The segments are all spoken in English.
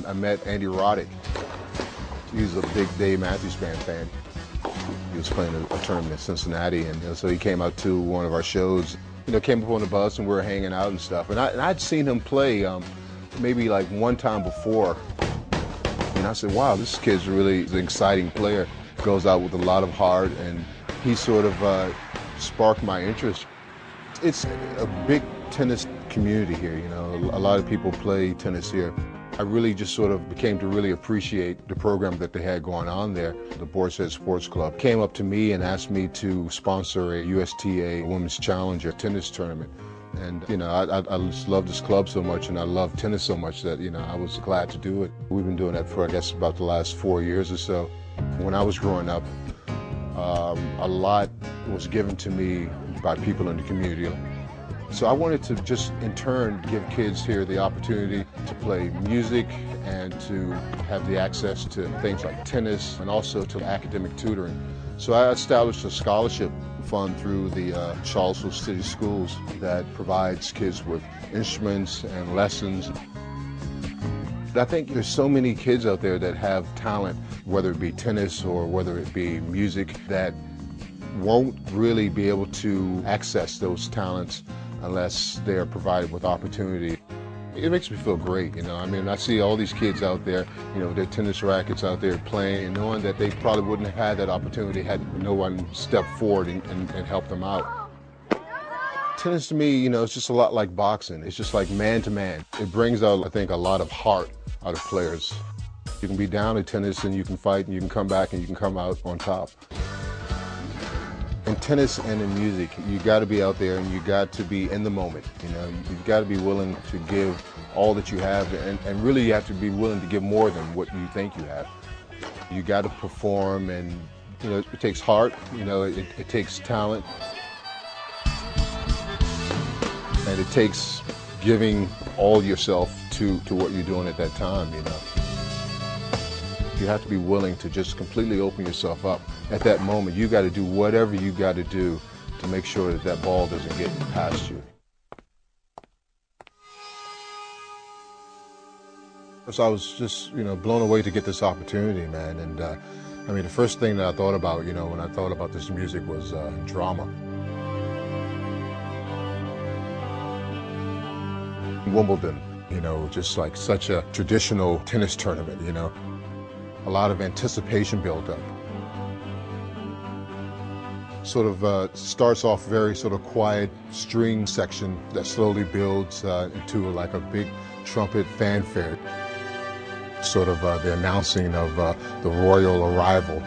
I met Andy Roddick. He's a big Dave Matthews Band fan. He was playing a tournament in Cincinnati, and so he came out to one of our shows. Came up on the bus and we were hanging out and stuff. And I'd seen him play maybe like one time before. And I said, wow, this kid's really an exciting player. Goes out with a lot of heart, and he sort of sparked my interest. It's a big tennis community here, a lot of people play tennis here. I really just sort of became to really appreciate the program that they had going on there. The Boar's Head Sports Club came up to me and asked me to sponsor a USTA Women's Challenger tennis tournament. And, I just love this club so much, and I love tennis so much that, I was glad to do it. We've been doing that for, I guess, about the last 4 years or so. When I was growing up, a lot was given to me by people in the community. So I wanted to just, in turn, give kids here the opportunity to play music and to have the access to things like tennis and also to academic tutoring. So I established a scholarship fund through the Charlottesville City Schools that provides kids with instruments and lessons. I think there's so many kids out there that have talent, whether it be tennis or whether it be music, that won't really be able to access those talents unless they are provided with opportunity. It makes me feel great, I see all these kids out there, their tennis rackets out there playing, and knowing that they probably wouldn't have had that opportunity had no one stepped forward and helped them out. Tennis to me, it's just a lot like boxing. It's just like man to man. It brings out, I think, a lot of heart out of players. You can be down in tennis and you can fight and you can come back and you can come out on top. In tennis and in music, you got to be out there and you got to be in the moment. You've got to be willing to give all that you have, and really you have to be willing to give more than what you think you have. You got to perform, and it takes heart. It takes talent, and it takes giving all yourself to what you're doing at that time. You have to be willing to just completely open yourself up. At that moment, you got to do whatever you got to do to make sure that that ball doesn't get past you. So I was just, blown away to get this opportunity, man. And the first thing that I thought about, when I thought about this music was drama. Wimbledon, just like such a traditional tennis tournament, a lot of anticipation built up. Sort of starts off very sort of quiet string section that slowly builds into like a big trumpet fanfare. Sort of the announcing of the royal arrival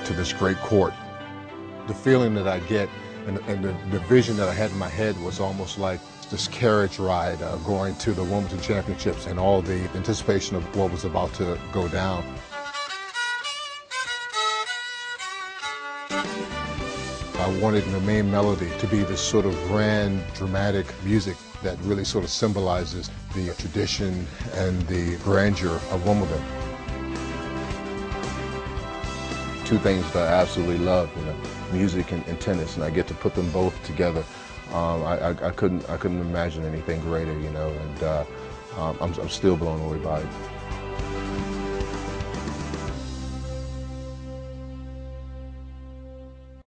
to this great court. The feeling that I get and the vision that I had in my head was almost like this carriage ride going to the Wimbledon Championships and all the anticipation of what was about to go down. I wanted the main melody to be this sort of grand, dramatic music that really sort of symbolizes the tradition and the grandeur of Wimbledon. Two things that I absolutely love, music and tennis, and I get to put them both together. I couldn't imagine anything greater, and I'm still blown away by it.